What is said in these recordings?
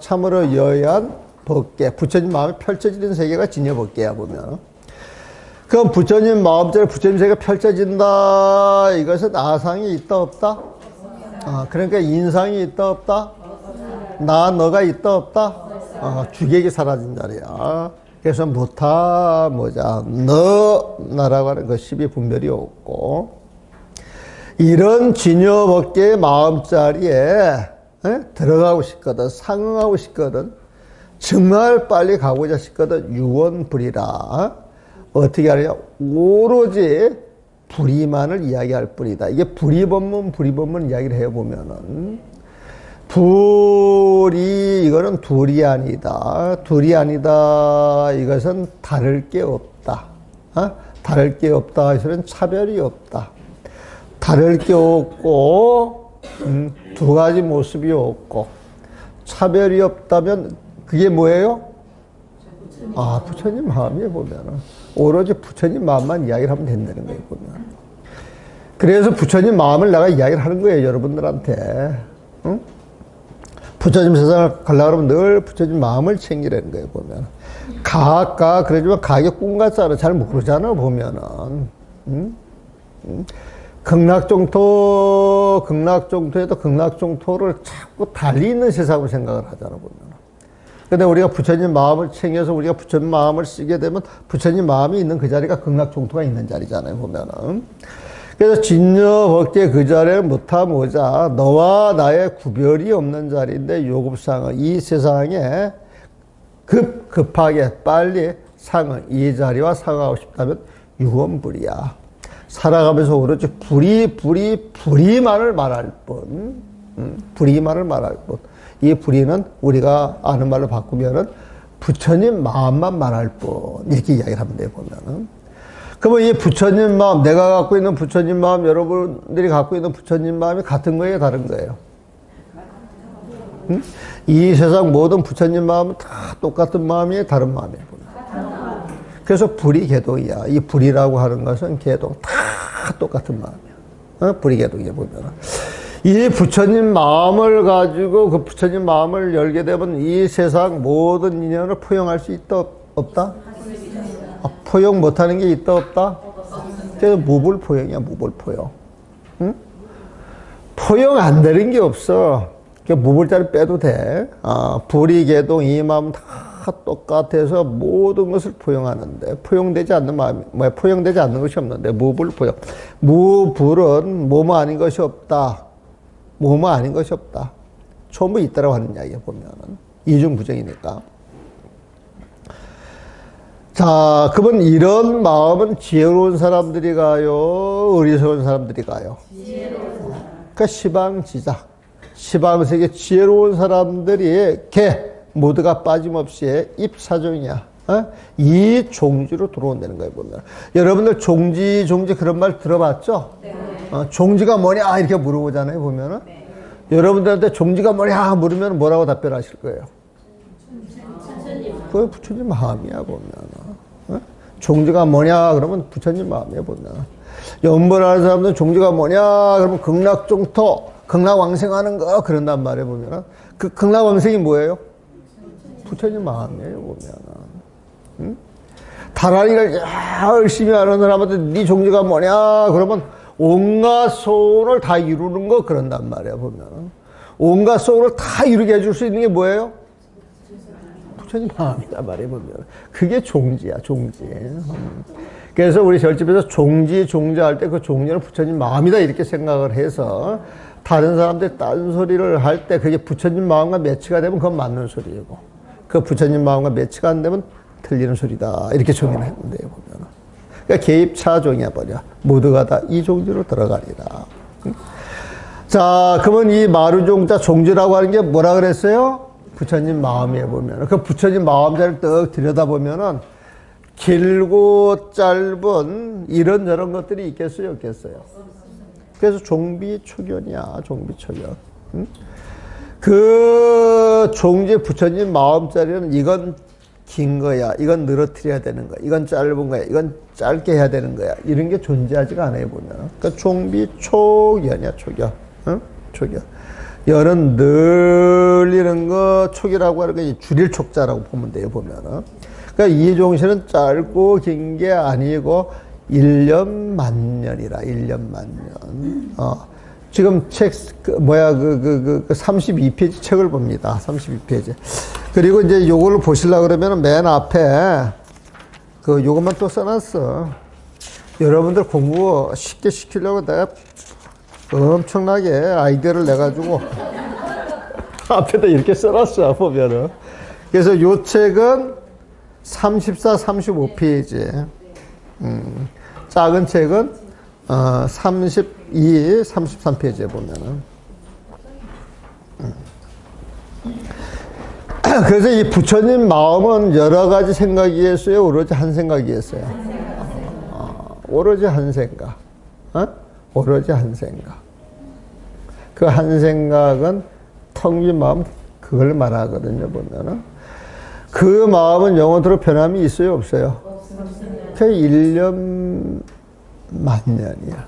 참으로 여여한 법계, 부처님 마음이 펼쳐지는 세계가 진여법계야 보면. 그럼 부처님 마음대로 부처님 세계가 펼쳐진다. 이것은 아상이 있다 없다? 그러니까 인상이 있다 없다? 나 너가 있다 없다? 주객이 사라진 자리야. 그래서 무타 뭐자 너 나라고 하는 그 십이 분별이 없고, 이런 진여법계의 마음자리에 들어가고 싶거든, 상응하고 싶거든, 정말 빨리 가고자 싶거든, 유언불이라. 어떻게 하느냐? 오로지 불의만을 이야기할 뿐이다. 이게 불의법문 이야기를 해보면은, 이거는 둘이 아니다. 둘이 아니다. 이것은 다를 게 없다. 다를 게 없다. 이것은 차별이 없다. 다를 게 없고, 두 가지 모습이 없고, 차별이 없다면 그게 뭐예요? 부처님 마음이에요, 보면은. 오로지 부처님 마음만 이야기를 하면 된다는 거예요, 보면. 그래서 부처님 마음을 내가 이야기를 하는 거예요, 여러분들한테. 응? 부처님 세상을 가려고 하면 늘 부처님 마음을 챙기라는 거예요, 보면. 그러지만 각의 꿈같잖아. 잘 모르잖아, 보면은. 극락정토에도 극락정토를 자꾸 달리 있는 세상으로 생각을 하잖아, 보면. 근데 우리가 부처님 마음을 챙겨서 우리가 부처님 마음을 쓰게 되면 부처님 마음이 있는 그 자리가 극락정토가 있는 자리잖아요, 보면은. 그래서 진여법계 그 자리에 무타무자 너와 나의 구별이 없는 자리인데, 요급상은 이 세상에 급하게 빨리 상을 이 자리와 상하고 싶다면 유언불이야. 살아가면서 오로지 불의만을 말할 뿐. 불의만을 말할 뿐. 이 불의는 우리가 아는 말로 바꾸면은 부처님 마음만 말할 뿐. 이렇게 이야기를 하면 돼요, 보면은. 그러면 이 부처님 마음, 내가 갖고 있는 부처님 마음, 여러분들이 갖고 있는 부처님 마음이 같은 거예요, 다른 거예요? 이 세상 모든 부처님 마음은 다 똑같은 마음이에요, 다른 마음이에요, 보면. 그래서 불이 개동이야. 이 불이라고 하는 것은 개동, 다 똑같은 마음이야. 불이 개동이야, 보면. 이 부처님 마음을 가지고 그 부처님 마음을 열게 되면 이 세상 모든 인연을 포용할 수 있다, 없다? 포용 못하는 게 있다, 없다? 그래서 무불포용이야, 무불포용. 응? 포용 안 되는 게 없어. 무불자를 빼도 돼. 불이 개동, 이 마음 다 똑같아서 모든 것을 포용하는데, 포용되지 않는 마음이, 포용되지 않는 것이 없는데, 무불포용. 무불은 뭐뭐 아닌 것이 없다. 뭐뭐 아닌 것이 없다. 전부 있다라고 하는 이야기야, 보면은. 이중부정이니까. 자, 그러면 이런 마음은 지혜로운 사람들이 가요? 어리석은 사람들이 가요? 그러니까 시방지작. 시방세계 지혜로운 사람들이 모두가 빠짐없이 입사종이야. 이 종지로 들어온다는 거예요, 보면. 여러분들 종지 그런 말 들어봤죠? 네. 종지가 뭐냐? 이렇게 물어보잖아요, 보면은. 네. 여러분들한테 종지가 뭐냐? 물으면 뭐라고 답변하실 거예요? 그게 부처님 마음이야, 보면. 종지가 뭐냐? 그러면 부처님 마음이야, 보면. 연불하는 사람들은 종지가 뭐냐? 그러면 극락정토, 극락왕생하는 거, 그런단 말이에요, 보면. 그 극락왕생이 뭐예요? 부처님 마음이에요, 보면. 다라리를 열심히 하는 사람한테 네 종지가 뭐냐? 그러면 온갖 소원을 다 이루는 거, 그런단 말이에요, 보면. 온갖 소원을 다 이루게 해줄 수 있는 게 뭐예요? 부처님 마음이다 말이에요, 보면. 그게 종지야, 종지. 그래서 우리 절집에서 종지할 때 그 종지는 부처님 마음이다 이렇게 생각을 해서, 다른 사람들이 딴 소리를 할 때 그게 부처님 마음과 매치가 되면 그건 맞는 소리이고, 그 부처님 마음과 매치가 안 되면 틀리는 소리다 이렇게 정의를 했는데요, 보면. 그러니까 개입차종이야 버려. 모두가 다 이 종지로 들어가리라. 자, 그러면 이 마루종자 종지라고 하는 게 뭐라 그랬어요? 부처님 마음에 보면. 그 부처님 마음자를 떡 들여다보면은 길고 짧은 이런저런 것들이 있겠어요, 없겠어요? 그래서 종비초견이야, 종비초견. 그 종지 부처님 마음자리는 이건 긴 거야, 이건 늘어뜨려야 되는 거야, 이건 짧은 거야, 이건 짧게 해야 되는 거야, 이런 게 존재하지가 않아요, 보면. 그러니까 종비초견이야, 초견. 초견. 열은 늘리는 거 촉이라고 하는 게 줄일 촉자라고 보면 돼요, 보면은. 그러니까 이종신은 짧고 긴 게 아니고 1년 만년이라, 1년 만년. 지금 책, 32페이지 책을 봅니다. 32페이지. 그리고 이제 요걸 보시려고 그러면 맨 앞에 요것만 또 써놨어. 여러분들 공부 쉽게 시키려고 내가 엄청나게 아이디어를 내가지고 앞에다 이렇게 써놨어, 보면은. 그래서 요 책은 34, 35페이지. 작은 책은 32, 33페이지에 보면은. 그래서 이 부처님 마음은 여러 가지 생각이었어요? 오로지 한 생각이었어요? 오로지 한 생각. 오로지 한 생각. 그 한 생각은 텅 빈 마음, 그걸 말하거든요, 보면은. 그 마음은 영원토록 변함이 있어요, 없어요? 그 1년 만년이야.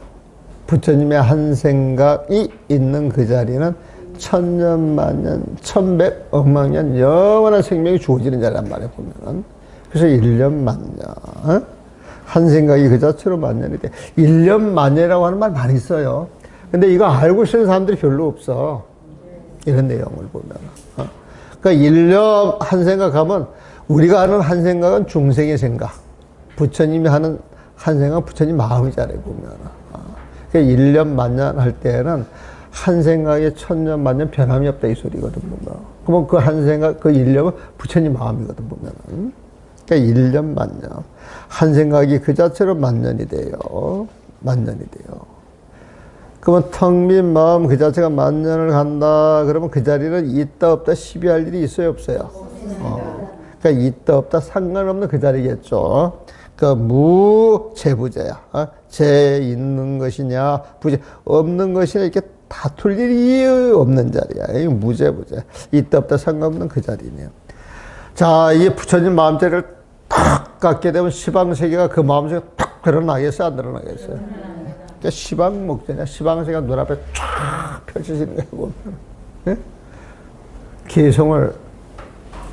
부처님의 한 생각이 있는 그 자리는 천년 만년, 천백 억만년 영원한 생명이 주어지는 자리란 말이에요, 보면은. 그래서 1년 만년. 한 생각이 그 자체로 만년이 돼. 1년 만년이라고 하는 말 많이 써요. 근데 이거 알고 있는 사람들이 별로 없어. 이런 내용을 보면. 그러니까 1년 한 생각하면 우리가 하는 한 생각은 중생의 생각. 부처님이 하는 한 생각은 부처님 마음이잖아요, 보면. 그러니까 1년 만년 할 때는 한 생각에 천년 만년 변함이 없다 이 소리거든, 보면. 그러면 그 한 생각, 그 1년은 부처님 마음이거든, 보면. 그러니까 1년 만년. 한 생각이 그 자체로 만년이 돼요. 만년이 돼요. 그러면 텅 빈 마음 그 자체가 만년을 간다. 그러면 그 자리는 있다 없다 시비할 일이 있어요, 없어요? 그러니까 있다 없다 상관없는 그 자리겠죠. 그러니까 무제부제야. 제 있는 것이냐 부재 없는 것이냐 이렇게 다툴 일이 없는 자리야. 무제부제. 있다 없다 상관없는 그 자리네요. 자, 이 부처님 마음자리를 탁 갖게 되면 시방세계가 그 마음속에 탁 드러나겠어요, 안 드러나겠어요? 그러니까 시방목전이야. 시방세계가 눈앞에 쫙 펼쳐지는 거예요, 보면. 네? 개성을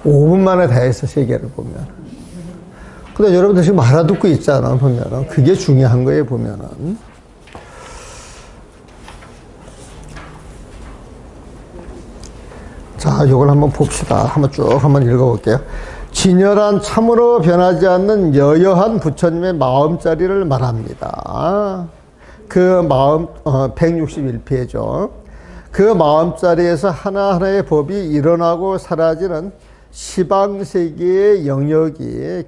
5분 만에 다 했어, 세계를 보면. 근데 여러분들 지금 알아듣고 있잖아, 보면은. 그게 중요한 거예요, 보면은. 자, 요걸 한번 봅시다. 한번 쭉 한번 읽어볼게요. 진열한 참으로 변하지 않는 여여한 부처님의 마음자리를 말합니다. 그 마음, 161페이지죠. 그 마음자리에서 하나하나의 법이 일어나고 사라지는 시방세계의 영역이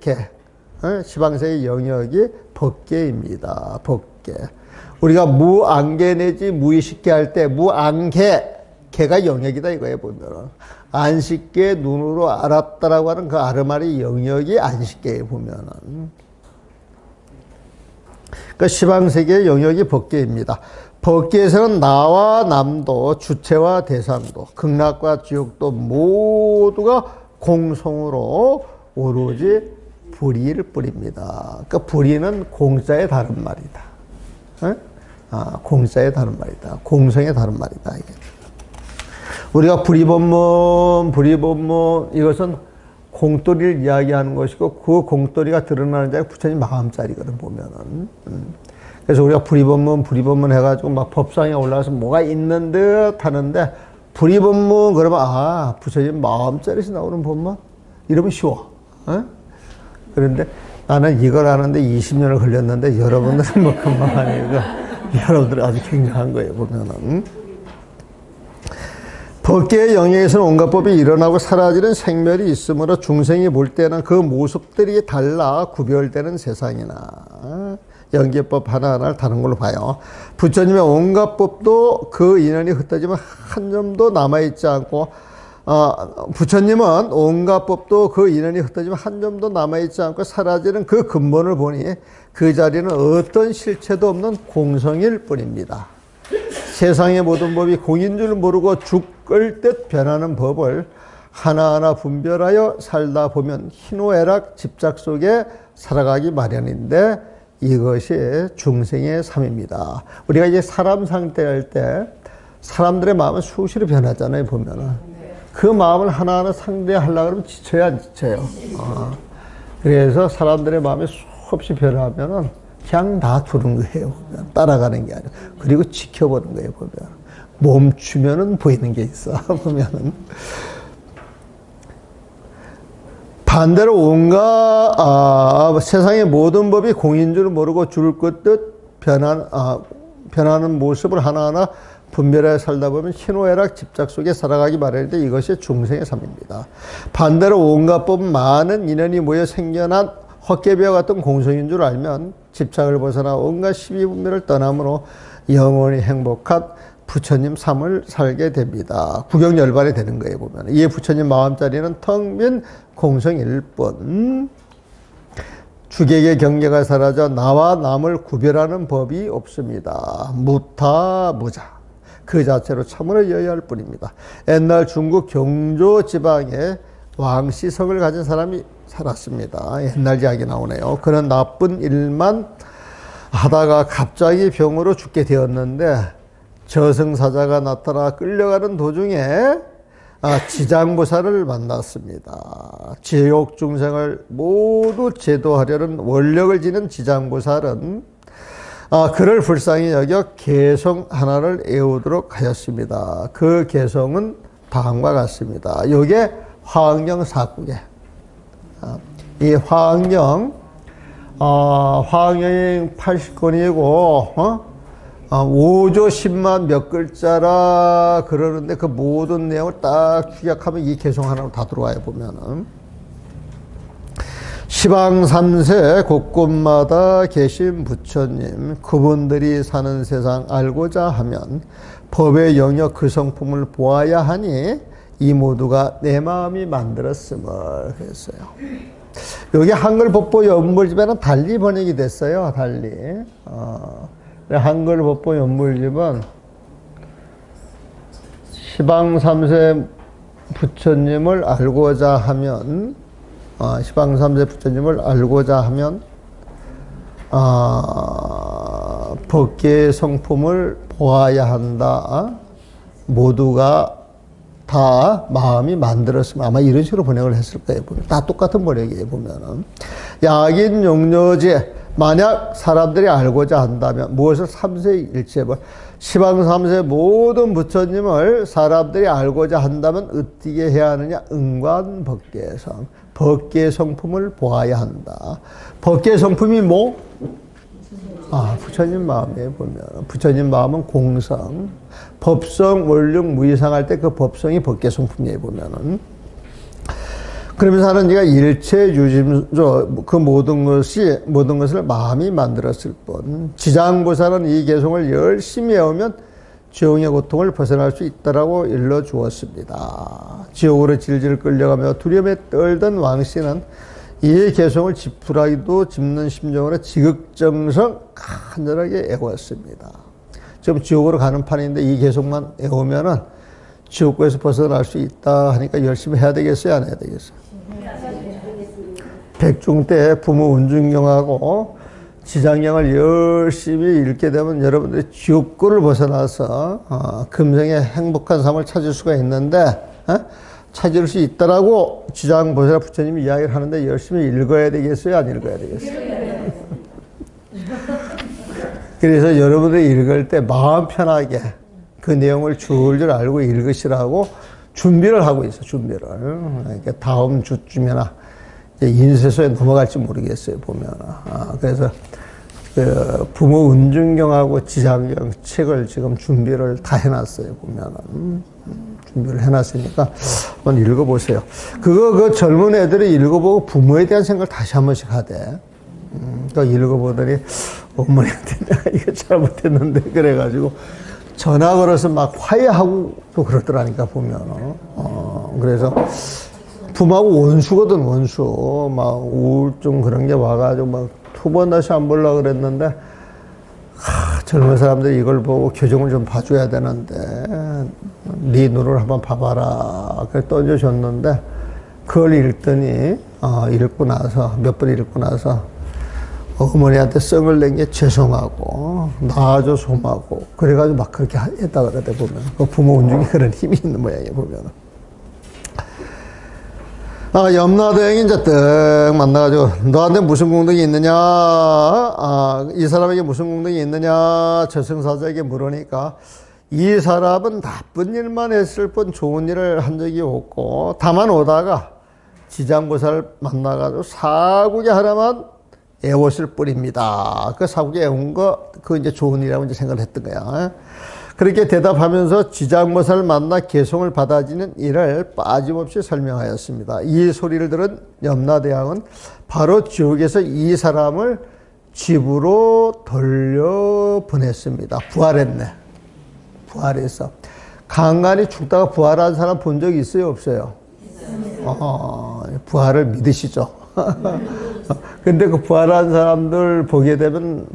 시방세계의 영역이 법계입니다. 법계. 우리가 무안개 내지 무의식계 할 때 무안개, 개가 영역이다 이거예요, 보면은. 안식계 눈으로 알았다라고 하는 그 아르마리 영역이 안식계에 보면은. 그러니까 시방세계의 영역이 법계입니다. 법계에서는 나와 남도, 주체와 대상도, 극락과 지옥도 모두가 공성으로 오로지 불의를 뿌립니다. 그러니까 불의는 공자의 다른 말이다. 공자의 다른 말이다. 공성의 다른 말이다. 이게. 우리가 불의법문, 이것은 공돌이를 이야기하는 것이고, 그 공돌이가 드러나는 자리가 부처님 마음자리거든, 보면은. 그래서 우리가 불의법문 해가지고 막 법상에 올라가서 뭐가 있는 듯 하는데, 불의법문, 그러면, 부처님 마음자리에서 나오는 법문? 이러면 쉬워. 그런데 나는 이걸 하는데 20년을 걸렸는데, 여러분들은 뭐 금방 하니까, 여러분들은 아주 굉장한 거예요, 보면은. 법계의 영역에서는 온갖 법이 일어나고 사라지는 생멸이 있으므로 중생이 볼 때는 그 모습들이 달라 구별되는 세상이나 연계법 하나하나를 다른 걸로 봐요. 부처님의 온갖 법도 그 인연이 흩어지면 한 점도 남아있지 않고 부처님은 온갖 법도 그 인연이 흩어지면 한 점도 남아있지 않고 사라지는 그 근본을 보니 그 자리는 어떤 실체도 없는 공성일 뿐입니다. 세상의 모든 법이 공인 줄 모르고 죽을 듯 변하는 법을 하나하나 분별하여 살다 보면 희노애락 집착 속에 살아가기 마련인데 이것이 중생의 삶입니다. 우리가 이제 사람 상태할 때 사람들의 마음은 수시로 변하잖아요, 보면은. 그 마음을 하나하나 상대하려고 그러면 지쳐요, 안 지쳐요? 그래서 사람들의 마음이 수없이 변하면은 그냥 놔두는 거예요, 보면. 따라가는 게 아니라. 그리고 지켜보는 거예요, 보면. 멈추면은 보이는 게 있어, 보면은. 반대로 온갖 세상의 모든 법이 공인 줄 모르고 줄 것듯 변하는 모습을 하나하나 분별하여 살다 보면 희노애락 집착 속에 살아가기 마련인데 이것이 중생의 삶입니다. 반대로 온갖 법은 많은 인연이 모여 생겨난 헛개비와 같은 공성인 줄 알면 집착을 벗어나 온갖 시비분별을 떠남으로 영원히 행복한 부처님 삶을 살게 됩니다. 구경열반이 되는 거예요, 보면. 이에 부처님 마음자리는 텅 빈 공성일 뿐. 주객의 경계가 사라져 나와 남을 구별하는 법이 없습니다. 무타무자. 그 자체로 참으로 여야할 뿐입니다. 옛날 중국 경조 지방에 왕시성을 가진 사람이 살았습니다. 옛날 이야기 나오네요. 그는 나쁜 일만 하다가 갑자기 병으로 죽게 되었는데 저승사자가 나타나 끌려가는 도중에 지장보살을 만났습니다. 지옥 중생을 모두 제도하려는 원력을 지닌 지장보살은 그를 불쌍히 여겨 개성 하나를 애우도록 하였습니다. 그 개성은 다음과 같습니다. 이게 화엄경 사국에 이 화엄경이 80권이고 5조 10만 몇 글자라 그러는데 그 모든 내용을 딱 축약하면 이 개성 하나로 다 들어와요, 보면은. 시방 3세 곳곳마다 계신 부처님, 그분들이 사는 세상 알고자 하면 법의 영역 그 성품을 보아야 하니 이 모두가 내 마음이 만들었음을 했어요. 여기 한글 법보 연불집에는 달리 번역이 됐어요, 달리. 한글 법보 연불집은 시방 3세 부처님을 알고자 하면 시방 3세 부처님을 알고자 하면 법계의 성품을 보아야 한다. 모두가 다 마음이 만들었으면 아마 이런 식으로 번역을 했을 거예요. 다 똑같은 번역이에요, 보면은. 약인 용료제 만약 사람들이 알고자 한다면 무엇을 3세 일체벌 시방 3세 모든 부처님을 사람들이 알고자 한다면 어떻게 해야 하느냐? 응관 법계성 법계의 성품을 보아야 한다. 법계의 성품이 뭐? 부처님 마음에 보면 부처님 마음은 공성 법성 원륜 무이상할 때 그 법성이 법계 성품이에요, 보면은. 그러면서 하는 이가 일체 유심조 그 모든 것을 마음이 만들었을 뿐. 지장보살은 이 개성을 열심히 해오면 지옥의 고통을 벗어날 수 있다라고 일러주었습니다. 지옥으로 질질 끌려가며 두려움에 떨던 왕씨는 이 개성을 지푸라기도 짚는 심정으로 지극정성 간절하게 애웠습니다. 지금 지옥으로 가는 판인데 이 개성만 애우면은 지옥고에서 벗어날 수 있다 하니까 열심히 해야 되겠어요, 안 해야 되겠어요? 백중 때 부모 운중경하고 지장경을 열심히 읽게 되면 여러분들이 지옥고를 벗어나서 금생의 행복한 삶을 찾을 수가 있는데 찾을 수 있다라고 지장보살 부처님이 이야기를 하는데 열심히 읽어야 되겠어요, 안 읽어야 되겠어요? 그래서 여러분들이 읽을 때 마음 편하게 그 내용을 줄줄 알고 읽으시라고 준비를 하고 있어요, 준비를. 그러니까 다음 주쯤이나 인쇄소에 넘어갈지 모르겠어요, 보면. 그래서 그 부모 운중경하고 지장경 책을 지금 준비를 다 해놨어요, 보면은. 준비를 해놨으니까 한번 읽어보세요. 그 젊은 애들이 읽어보고 부모에 대한 생각을 다시 한 번씩 하대. 또 읽어보더니 어머니한테 내가 이거 잘못했는데 그래가지고 전화 걸어서 막 화해하고 또 그러더라니까, 보면은. 그래서 부모하고 원수거든, 원수. 막 우울증 그런 게 와가지고 막 2번 다시 안 보려고 그랬는데, 젊은 사람들이 이걸 보고 교정을 좀 봐줘야 되는데, 네 눈을 한번 봐봐라. 그래 던져줬는데, 그걸 읽더니, 읽고 나서, 몇 번 읽고 나서, 어머니한테 썽을 낸 게 죄송하고 나아줘 솜하고 그래가지고 막 그렇게 했다 그러대 보면 그 부모 운중에 그런 힘이 있는 모양이에요 보면은. 염라대왕이 이제 뜩 만나가지고 너한테 무슨 공덕이 있느냐, 이 사람에게 무슨 공덕이 있느냐 저승사자에게 물으니까 이 사람은 나쁜 일만 했을 뿐 좋은 일을 한 적이 없고 다만 오다가 지장보살을 만나가지고 사국에 하나만 애웠을 뿐입니다. 그 사국에 애운 거, 그 이제 좋은 일이라고 이제 생각을 했던 거야. 그렇게 대답하면서 지장보살을 만나 개송을 받아지는 일을 빠짐없이 설명하였습니다. 이 소리를 들은 염라대왕은 바로 지옥에서 이 사람을 집으로 돌려보냈습니다. 부활했네. 부활해서. 간간히 죽다가 부활한 사람 본 적 있어요? 없어요? 부활을 믿으시죠? 근데 그 부활한 사람들 보게 되면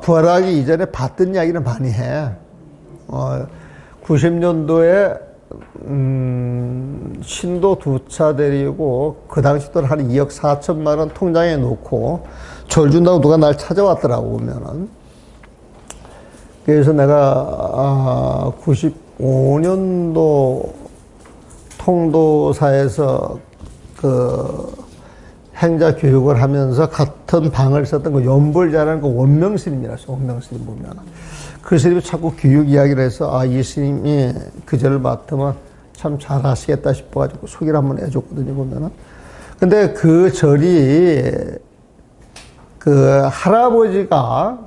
부활하기 이전에 봤던 이야기는 많이 해. 90년도에 신도 2차 데리고 그 당시 돈 한 2억 4천만 원 통장에 놓고 절 준다고 누가 날 찾아왔더라고 보면은. 그래서 내가 95년도 통도사에서 그 행자 교육을 하면서 같은 방을 썼던 그 연불자라는 그 원명 스님이라서 원명 스님 보면 그 스님이 자꾸 교육 이야기를 해서 이 스님이 그 절을 맡으면 참 잘하시겠다 싶어가지고 소개를 한번 해줬거든요 보면은. 근데 그 절이 그 할아버지가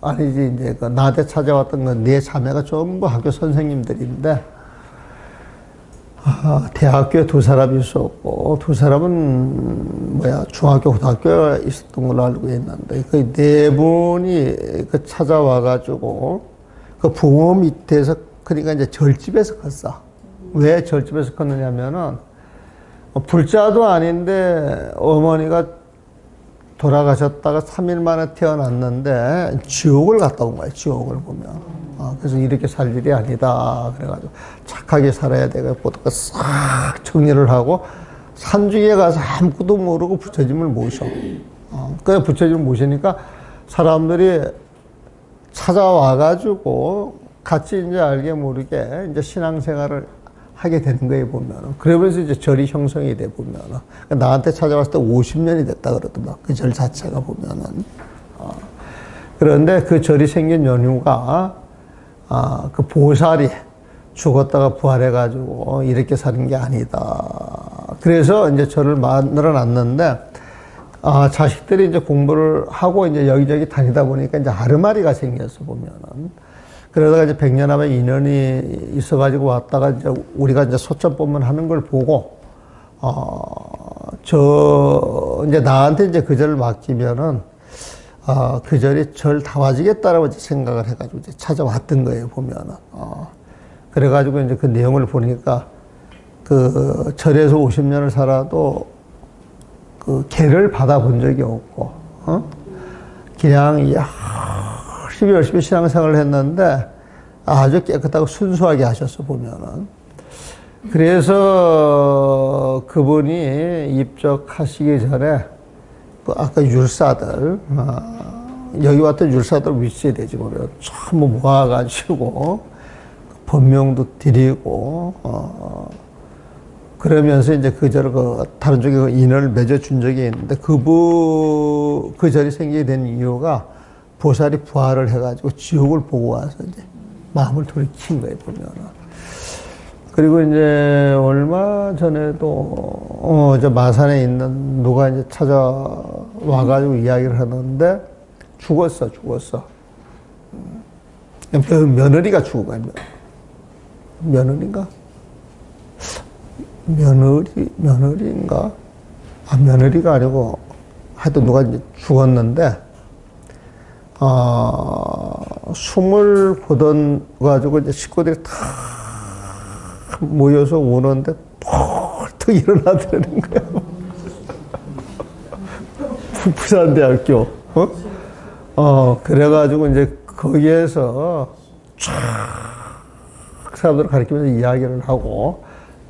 아니지 이제 그 나한테 찾아왔던 건 네 자매가 전부 학교 선생님들인데. 대학교에 2사람이 있었고, 2사람은, 중학교, 고등학교에 있었던 걸로 알고 있는데, 그 4분이 그 찾아와가지고, 그 부모 밑에서, 그러니까 이제 절집에서 컸어. 왜 절집에서 컸느냐면은, 불자도 아닌데, 어머니가 돌아가셨다가 3일 만에 태어났는데, 지옥을 갔다 온 거야, 지옥을 보면. 그래서 이렇게 살 일이 아니다. 그래가지고 착하게 살아야 되겠고, 싹 정리를 하고, 산중에 가서 아무것도 모르고 부처님을 모셔. 그 부처님을 모시니까 사람들이 찾아와가지고 같이 이제 알게 모르게 이제 신앙생활을 하게 되는 거에 보면은. 그러면서 이제 절이 형성이 돼 보면은. 나한테 찾아왔을 때 50년이 됐다 그러더만. 그 절 자체가 보면은. 그런데 그 절이 생긴 연유가 그 보살이 죽었다가 부활해가지고 이렇게 사는 게 아니다. 그래서 이제 저를 만들어 놨는데, 자식들이 이제 공부를 하고 이제 여기저기 다니다 보니까 이제 아르마리가 생겼어, 보면은. 그러다가 이제 100년 안에 인연이 있어가지고 왔다가 이제 우리가 이제 소천법문 하는 걸 보고, 이제 나한테 이제 그 절을 맡기면은, 그 절이 절 다 와지겠다라고 생각을 해가지고 이제 찾아왔던 거예요, 보면은. 그래가지고 이제 그 내용을 보니까 그 절에서 50년을 살아도 그 개를 받아본 적이 없고, 그냥 열심히 신앙생활을 했는데 아주 깨끗하고 순수하게 하셨어, 보면은. 그래서 그분이 입적하시기 전에 아까 율사들, 여기 왔던 율사들 위치에 되지, 보면. 전부 모아가지고, 법명도 드리고, 그러면서 이제 그 절을 다른 쪽에 그 인연을 맺어준 적이 있는데, 그 절이 생기게 된 이유가 보살이 부활을 해가지고 지옥을 보고 와서 이제 마음을 돌이킨 거예요, 보면은. 그리고 이제 얼마 전에도 저 마산에 있는 누가 이제 찾아와가지고 이야기를 하는데 죽었어. 며느리가 죽은 거야. 며느리인가? 며느리인가? 며느리가 아니고 하여튼 누가 이제 죽었는데 숨을 고던 가지고 이제 식구들이 다 모여서 우는데 펄떡 일어나더라는 거야. 부산대학교. 그래가지고 이제 거기에서 쫙 사람들을 가리키면서 이야기를 하고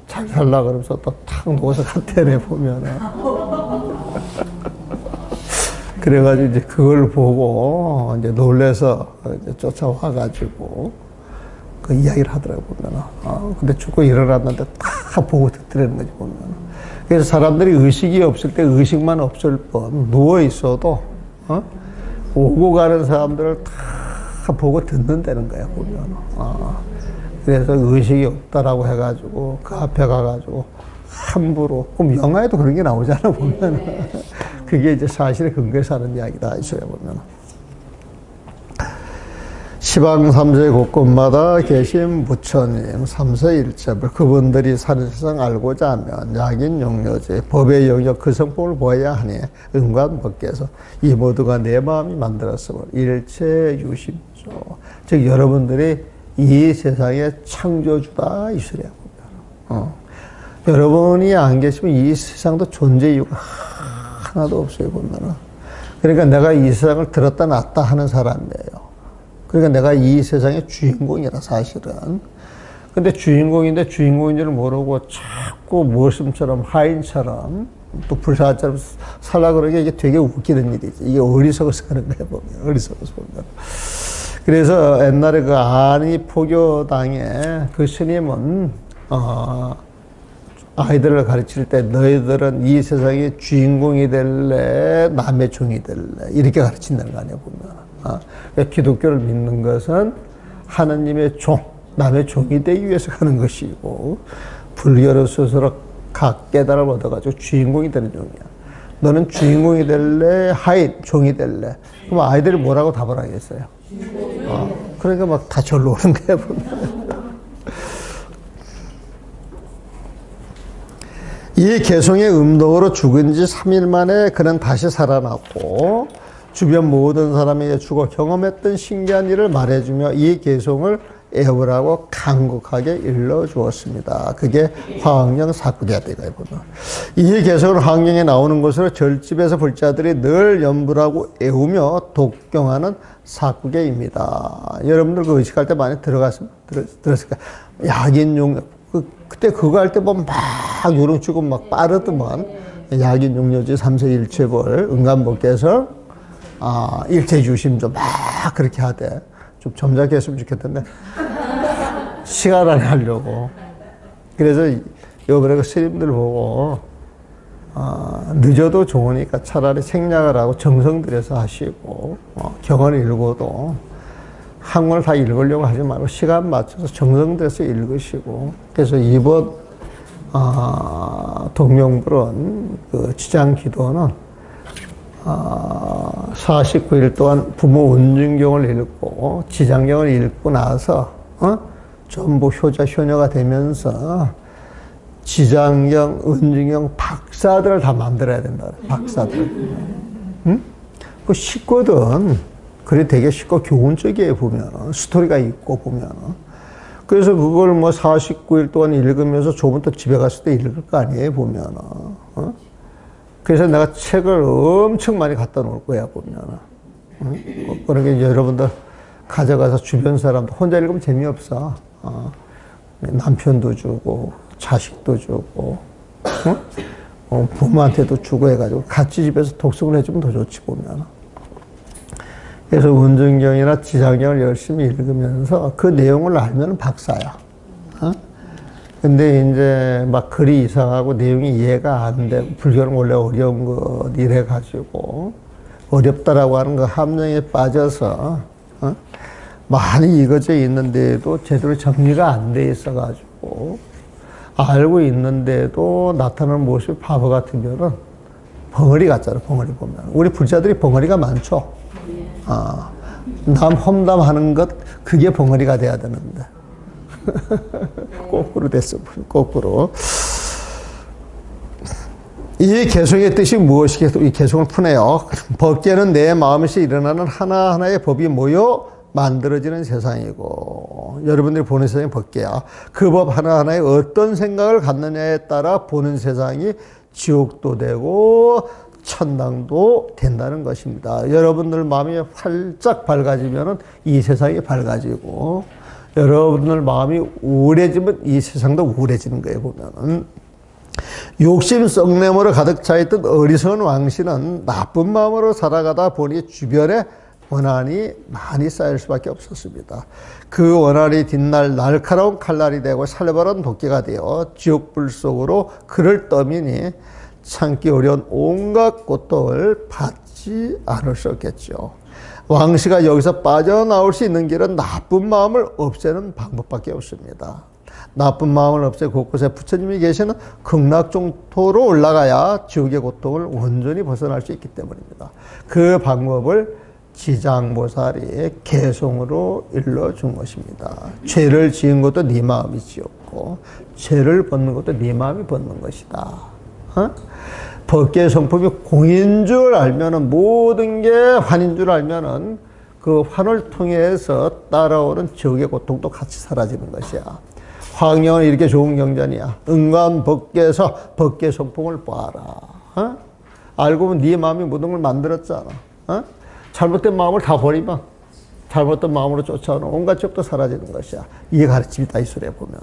잘 살라 그러면서 또 탁 누워서 카테를 보면은. 그래가지고 이제 그걸 보고 이제 놀래서 이제 쫓아와가지고 그 이야기를 하더라고요, 보면. 근데 죽고 일어났는데 다 보고 듣더라는 거지, 보면. 그래서 사람들이 의식이 없을 때 의식만 없을 뿐, 누워있어도, 오고 가는 사람들을 다 보고 듣는다는 거야, 보면. 그래서 의식이 없다라고 해가지고, 그 앞에 가가지고, 함부로, 그럼 영화에도 그런 게 나오잖아, 보면. 그게 이제 사실에 근거해서 하는 이야기다, 이소야 보면. 시방 3세 곳곳마다 계신 부처님 3세 1접을 그분들이 사는 세상 알고자 하면 약인 용료지 법의 영역 그 성품을 보아야 하니 은관 법께서 이 모두가 내 마음이 만들었으므로 일체 유심조 즉 여러분들이 이 세상의 창조주다 이소리야 여러분이 안 계시면 이 세상도 존재 이유가 하나도 없어요 보면은. 그러니까 내가 이 세상을 들었다 놨다 하는 사람이에요. 그러니까 내가 이 세상의 주인공이라 사실은. 근데 주인공인데 주인공인 줄 모르고 자꾸 머슴처럼 하인처럼 또 불사처럼 살라 그러게 이게 되게 웃기는 일이지. 이게 어리석어서 그런 거야 보면. 어리석어서 보면. 그래서 옛날에 그 안희 포교당에 그 스님은 아이들을 가르칠 때 너희들은 이 세상의 주인공이 될래 남의 종이 될래 이렇게 가르친다는 거 아니야 보면. 기독교를 믿는 것은 하나님의 종, 남의 종이 되기 위해서 하는 것이고 불교로 스스로 각 깨달음을 얻어가지고 주인공이 되는 종이야. 너는 주인공이 될래 하인, 종이 될래? 그럼 아이들이 뭐라고 답을 하겠어요? 그러니까 막 다 절로 오는 거야 보면. 이 개송의 음동으로 죽은 지 3일 만에 그는 다시 살아났고 주변 모든 사람에게 죽어 경험했던 신기한 일을 말해주며 이 개송을 애우라고 간곡하게 일러주었습니다. 그게 화학령 사구대야대가 보면. 이 개송을 화학령에 나오는 것으로 절집에서 불자들이 늘 연불하고 애우며 독경하는 사구계입니다. 여러분들 그 의식할 때 많이 들었을까? 약인용 그때 그거 할 때 보면 막 요령치고 막 빠르더만 약인용료지 3세 1체벌 은간법께서 일체유심조 막 그렇게 하대. 좀 점잖게 했으면 좋겠던데 시간 안에 하려고. 그래서 요번에 그 스님들 보고 늦어도 좋으니까 차라리 생략을 하고 정성 들여서 하시고 경을 읽어도 한권을 다 읽으려고 하지 말고 시간 맞춰서 정성 들여서 읽으시고. 그래서 이번 동명불원 그 지장기도는 49일 동안 부모 은중경을 읽고 지장경을 읽고 나서 전부 효자 효녀가 되면서 지장경, 은중경 박사들을 다 만들어야 된다. 박사들. 응? 그 쉽거든. 그래 되게 쉽고 교훈적이에요 보면. 스토리가 있고 보면. 그래서 그걸 뭐 49일 동안 읽으면서 조금 또 집에 갔을 때 읽을 거 아니에요 보면. 그래서 내가 책을 엄청 많이 갖다 놓을 거야 보면. 그러니까 여러분들 가져가서 주변 사람들 혼자 읽으면 재미없어. 남편도 주고 자식도 주고 부모한테도 주고 해가지고 같이 집에서 독서를 해주면 더 좋지 보면. 그래서 은중경이나 지장경을 열심히 읽으면서 그 내용을 알면 박사야. 근데 이제 막 글이 이상하고 내용이 이해가 안 되고 불교는 원래 어려운 것 이래가지고 어렵다라고 하는 그 함정에 빠져서 많이 읽어져 있는데도 제대로 정리가 안 돼 있어가지고 알고 있는데도 나타나는 모습이 바보 같으면은 벙어리 같잖아. 벙어리 보면 우리 불자들이 벙어리가 많죠. 남 험담하는 것 그게 벙어리가 돼야 되는데 거꾸로 됐어. 거꾸로. 이 개송의 뜻이 무엇이겠어? 이 개송을 푸네요. 법계는 내 마음에서 일어나는 하나하나의 법이 모여 만들어지는 세상이고 여러분들이 보는 세상이 법계야. 그 법 하나하나에 어떤 생각을 갖느냐에 따라 보는 세상이 지옥도 되고 천당도 된다는 것입니다. 여러분들 마음이 활짝 밝아지면 이 세상이 밝아지고 여러분들 마음이 우울해지면 이 세상도 우울해지는 거예요 보면은. 욕심 썩내모로 가득 차있던 어리석은 왕씨는 나쁜 마음으로 살아가다 보니 주변에 원한이 많이 쌓일 수밖에 없었습니다. 그 원한이 뒷날 날카로운 칼날이 되고 살벌한 도끼가 되어 지옥불 속으로 그를 떠미니 참기 어려운 온갖 고통을 받지 않을 수 없겠죠. 왕씨가 여기서 빠져나올 수 있는 길은 나쁜 마음을 없애는 방법밖에 없습니다. 나쁜 마음을 없애 곳곳에 부처님이 계시는 극락종토로 올라가야 지옥의 고통을 온전히 벗어날 수 있기 때문입니다. 그 방법을 지장보살이 개송으로 일러준 것입니다. 죄를 지은 것도 네 마음이 지었고 죄를 벗는 것도 네 마음이 벗는 것이다. 법계의 성품이 공인 줄 알면은, 모든 게 환인 줄 알면은 그 환을 통해서 따라오는 지옥의 고통도 같이 사라지는 것이야. 화경은 이렇게 좋은 경전이야. 응관법계에서 법계의 성품을 봐라. 알고 보면 네 마음이 모든 걸 만들었잖아. 잘못된 마음을 다 버리면 잘못된 마음으로 쫓아오는 온갖 적도 사라지는 것이야. 이게 가르침이다, 이 소리에 보면.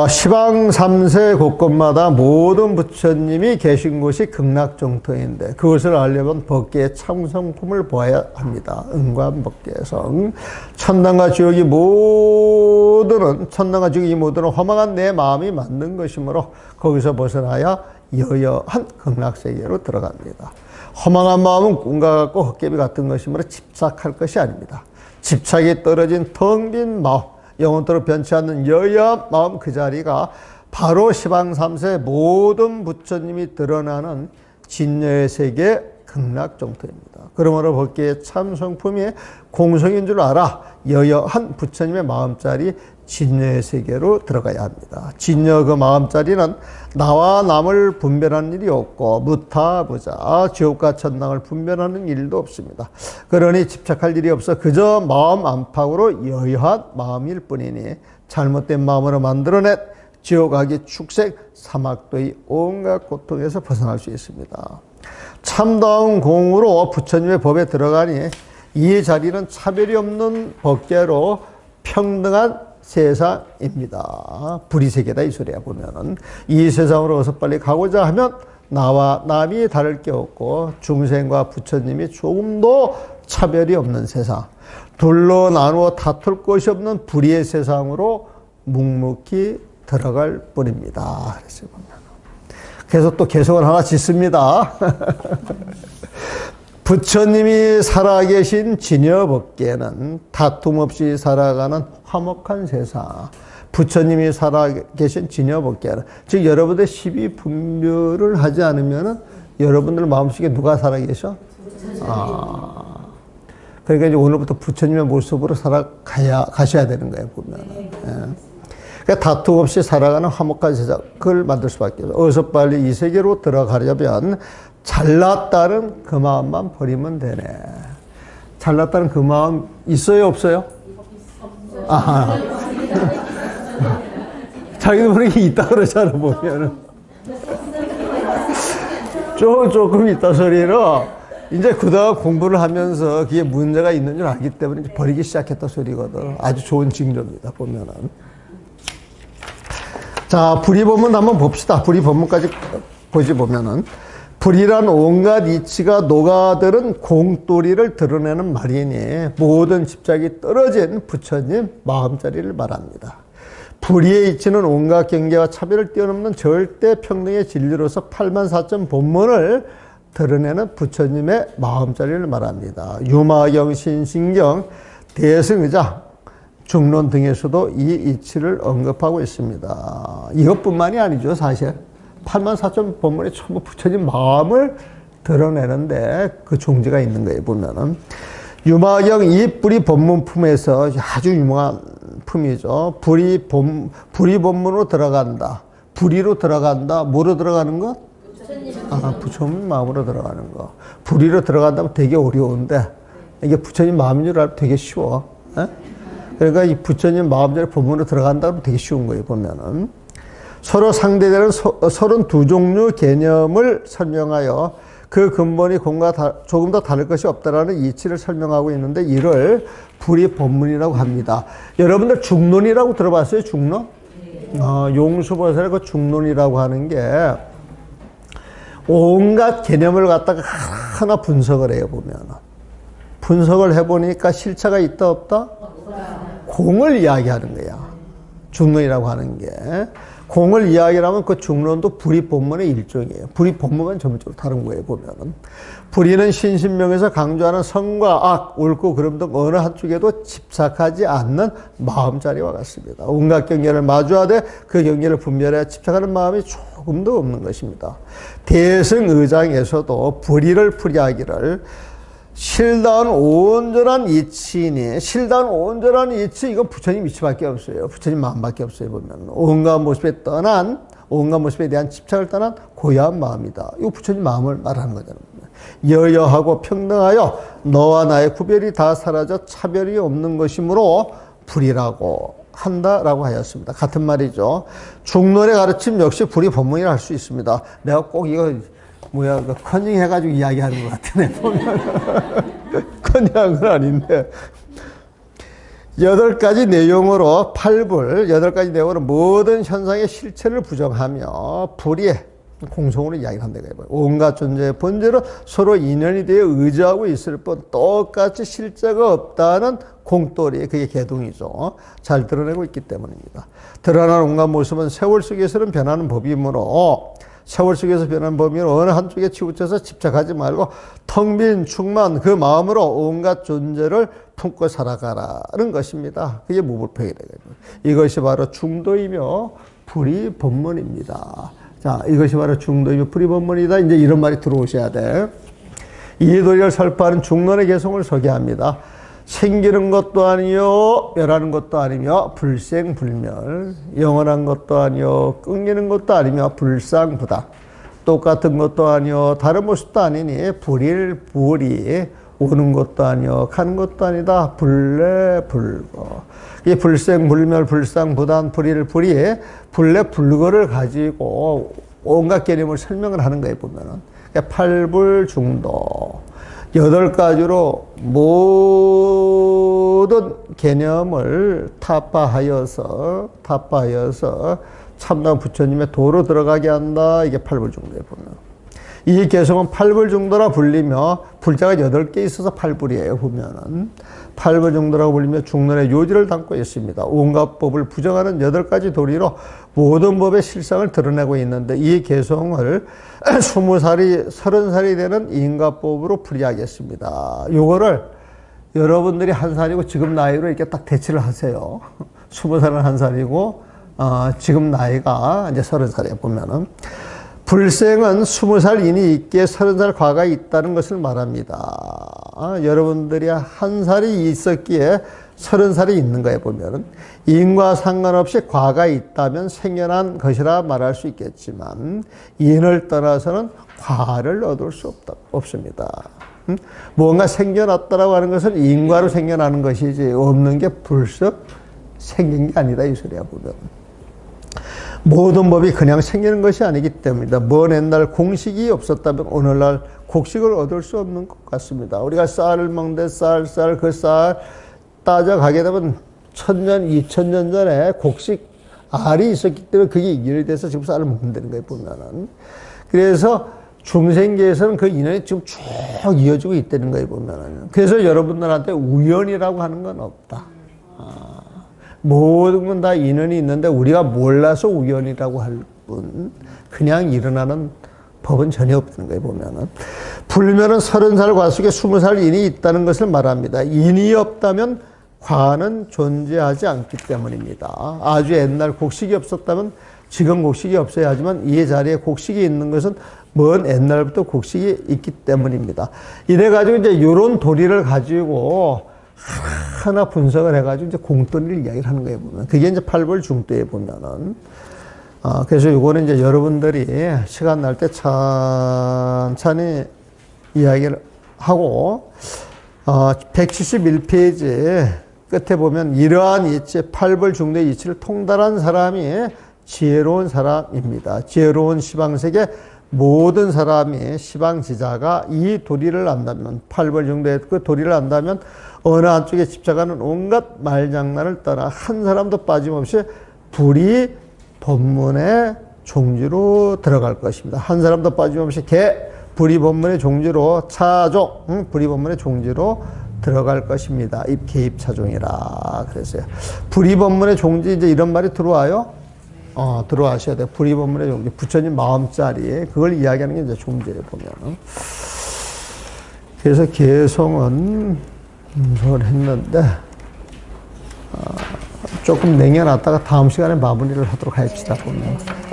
시방 3세 곳곳마다 모든 부처님이 계신 곳이 극락정토인데 그것을 알려면 법계의 참성품을 보아야 합니다. 응관법계성. 천당과 지옥이 모두는 허망한 내 마음이 만든 것이므로 거기서 벗어나야 여여한 극락세계로 들어갑니다. 허망한 마음은 꿈과 같고 헛개비 같은 것이므로 집착할 것이 아닙니다. 집착이 떨어진 텅 빈 마음, 영원토록 변치 않는 여여한 마음, 그 자리가 바로 시방 3세 모든 부처님이 드러나는 진여의 세계 극락정토입니다. 그러므로 법계의 참성품이 공성인 줄 알아 여여한 부처님의 마음자리 진여의 세계로 들어가야 합니다. 진여 그 마음자리는 나와 남을 분별하는 일이 없고 무타부자, 지옥과 천당을 분별하는 일도 없습니다. 그러니 집착할 일이 없어 그저 마음 안팎으로 여여한 마음일 뿐이니 잘못된 마음으로 만들어낸 지옥하기 축색 사막도의 온갖 고통에서 벗어날 수 있습니다. 참다운 공으로 부처님의 법에 들어가니 이 자리는 차별이 없는 법계로 평등한 세상입니다. 불이세계다, 이 소리야. 보면은 이 세상으로 어서 빨리 가고자 하면 나와 남이 다를 게 없고 중생과 부처님이 조금도 차별이 없는 세상, 둘로 나누어 다툴 것이 없는 불의의 세상으로 묵묵히 들어갈 뿐입니다. 그래서 또 개성을 하나 짓습니다. 부처님이 살아계신 진여법계는 다툼 없이 살아가는 화목한 세상. 부처님이 살아계신 진여법계는, 즉 여러분들 시비분별을 하지 않으면 여러분들 마음속에 누가 살아계셔? 그러니까 이제 오늘부터 부처님의 모습으로 가셔야 되는 거예요, 보면. 그러니까 다툼 없이 살아가는 화목한 세상을 만들 수밖에 없어요. 어서 빨리 이 세계로 들어가려면 잘났다는 그 마음만 버리면 되네. 잘났다는 그 마음 있어요, 없어요? 아, 자기도 모르게 있다 그러잖아, 보면은. 조금 있다 소리로 이제 그동안 공부를 하면서 그게 문제가 있는 줄 알기 때문에 이제 버리기 시작했다 소리거든. 아주 좋은 징조입니다, 보면은. 자, 불의법문 한번 봅시다. 불의법문까지 보면은. 불이란 온갖 이치가 녹아들은 공돌이를 드러내는 말이니 모든 집착이 떨어진 부처님 마음자리를 말합니다. 불의의 이치는 온갖 경계와 차별을 뛰어넘는 절대 평등의 진리로서 84점 본문을 드러내는 부처님의 마음자리를 말합니다. 유마경, 신신경, 대승의장, 중론 등에서도 이 이치를 언급하고 있습니다. 이것뿐만이 아니죠, 사실. 84점 본문에 전부 부처님 마음을 드러내는데 그 종지가 있는 거예요, 보면은. 유마경 이 불의 법문품에서 아주 유명한 품이죠. 불의 법문으로 들어간다. 불의로 들어간다. 뭐로 들어가는 것? 부처님 마음으로 들어가는 거. 불의로 들어간다면 되게 어려운데 이게 부처님 마음인 줄 알면 되게 쉬워. 그러니까 이 부처님 마음대로 법문으로 들어간다면 되게 쉬운 거예요, 보면은. 서로 상대되는 32종류 개념을 설명하여 그 근본이 공과 조금 더 다를 것이 없다라는 이치를 설명하고 있는데 이를 불이 본문이라고 합니다. 여러분들 중론이라고 들어봤어요? 중론? 용수보살의 그 중론이라고 하는 게 온갖 개념을 갖다가 하나 분석을 해요, 보면. 분석을 해보니까 실체가 있다, 없다? 공을 이야기하는 거야. 중론이라고 하는 게. 공을 이야기하면 그 중론도 불이 본문의 일종이에요. 불이 본문은 전문적으로 다른 거예요, 보면은. 불의는 신신명에서 강조하는 선과 악, 옳고 그름 등 어느 한쪽에도 집착하지 않는 마음자리와 같습니다. 온갖 경계를 마주하되 그 경계를 분별해 집착하는 마음이 조금도 없는 것입니다. 대승의장에서도 불의를 풀이하기를 실다운 온전한 이치니, 실다운 온전한 이치, 이건 부처님 이치밖에 없어요. 부처님 마음밖에 없어요, 보면. 온갖 모습에 대한 집착을 떠난 고야한 마음이다. 이거 부처님 마음을 말하는 거잖아요. 여여하고 평등하여 너와 나의 구별이 다 사라져 차별이 없는 것이므로 불이라고 한다라고 하였습니다. 같은 말이죠. 중론의 가르침 역시 불이 본문이라 할 수 있습니다. 내가 꼭 이거 컨닝 해가지고 이야기하는 것 같으네, 보면. 컨닝한 건 아닌데. 8가지 내용으로 모든 현상의 실체를 부정하며 불의의 공성으로 이야기를 한다. 온갖 존재의 본질은 서로 인연이 되어 의지하고 있을 뿐 똑같이 실제가 없다는 공돌이, 그게 개동이죠. 잘 드러내고 있기 때문입니다. 드러나는 온갖 모습은 세월 속에서는 변하는 법이므로 세월 속에서 변하는 법이므로 어느 한쪽에 치우쳐서 집착하지 말고 텅 빈 충만 그 마음으로 온갖 존재를 품고 살아가라는 것입니다. 그게 무불평이 되거든요. 이것이 바로 중도이며 불이 본문입니다. 자, 이것이 바로 중도이며 불이 본문이다. 이제 이런 말이 들어오셔야 돼. 이 도리를 설파하는 중론의 개성을 소개합니다. 생기는 것도 아니요, 멸하는 것도 아니며 불생불멸, 영원한 것도 아니요, 끊기는 것도 아니며 불상부다. 똑같은 것도 아니요, 다른 모습도 아니니 불일불이, 오는 것도 아니요, 가는 것도 아니다. 불래불거. 이 불생불멸, 불상부단, 불일불이, 불래불거를 가지고 온갖 개념을 설명을 하는 거예요, 보면은. 그러니까 팔불중도. 8가지로 모든 개념을 타파하여서 참나 부처님의 도로 들어가게 한다. 이게 팔불중도에 보면. 이 개성은 팔불중도라 불리며 불자가 8개 있어서 팔불이에요. 보면은. 팔불중도라고 불리며 중론의 요지를 담고 있습니다. 온갖 법을 부정하는 8가지 도리로 모든 법의 실상을 드러내고 있는데 이 개성을 20살이 30살이 되는 인과법으로 풀이하겠습니다. 요거를 여러분들이 1살이고 지금 나이로 이렇게 딱 대치를 하세요. 20살은 1살이고 지금 나이가 이제 30살이에요. 보면은 불생은 20살 인이 있기에 30살 과가 있다는 것을 말합니다. 여러분들이 1살이 있었기에 30살이 있는 거예요, 보면은. 인과 상관없이 과가 있다면 생겨난 것이라 말할 수 있겠지만, 인을 떠나서는 과를 얻을 수 없습니다. 뭔가 생겨났다라고 하는 것은 인과로 생겨나는 것이지, 없는 게 불쑥 생긴 게 아니다, 이 소리야, 보면. 모든 법이 그냥 생기는 것이 아니기 때문이다. 먼 옛날 공식이 없었다면 오늘날 곡식을 얻을 수 없는 것 같습니다. 우리가 쌀을 먹는데 그 쌀 따져가게 되면 1000년, 2000년 전에 곡식 알이 있었기 때문에 그게 인연이 돼서 지금 쌀을 먹는 다는 거예요, 보면은. 그래서 중생계에서는 그 인연이 지금 쭉 이어지고 있다는 거예요, 보면은. 그래서 여러분들한테 우연이라고 하는 건 없다. 모든 건 다 인연이 있는데 우리가 몰라서 우연이라고 할 뿐, 그냥 일어나는 법은 전혀 없는 거예요, 보면은. 불면은 30살 과속에 20살 인이 있다는 것을 말합니다. 인이 없다면 과는 존재하지 않기 때문입니다. 아주 옛날 곡식이 없었다면 지금 곡식이 없어야 하지만 이 자리에 곡식이 있는 것은 먼 옛날부터 곡식이 있기 때문입니다. 이래가지고 이제 이런 도리를 가지고 하나 분석을 해가지고 이제 공돈을 이야기를 하는 거예요, 보면. 그게 이제 팔불중도에 보면은. 그래서 요거는 이제 여러분들이 시간 날 때 천천히 이야기를 하고, 171페이지 끝에 보면 이러한 이치, 팔불중도의 이치를 통달한 사람이 지혜로운 사람입니다. 지혜로운 시방세계 모든 사람이 시방지자가 이 도리를 안다면 8벌 정도의 그 도리를 안다면 어느 한쪽에 집착하는 온갖 말장난을 떠나 한 사람도 빠짐없이 불이 법문의 종지로 들어갈 것입니다. 한 사람도 빠짐없이 불이 법문의 종지로 차종, 불이 법문의 종지로 들어갈 것입니다. 입개입차종이라 그랬어요. 불이 법문의 종지 이제 이런 말이 들어와요. 들어와셔야 돼요. 불이 법문의 종지. 부처님 마음자리 그걸 이야기하는 게 이제 종지에 보면. 그래서 개성은 분석을 했는데 조금 냉겨놨다가 다음 시간에 마무리를 하도록 하겠습니다. 보면.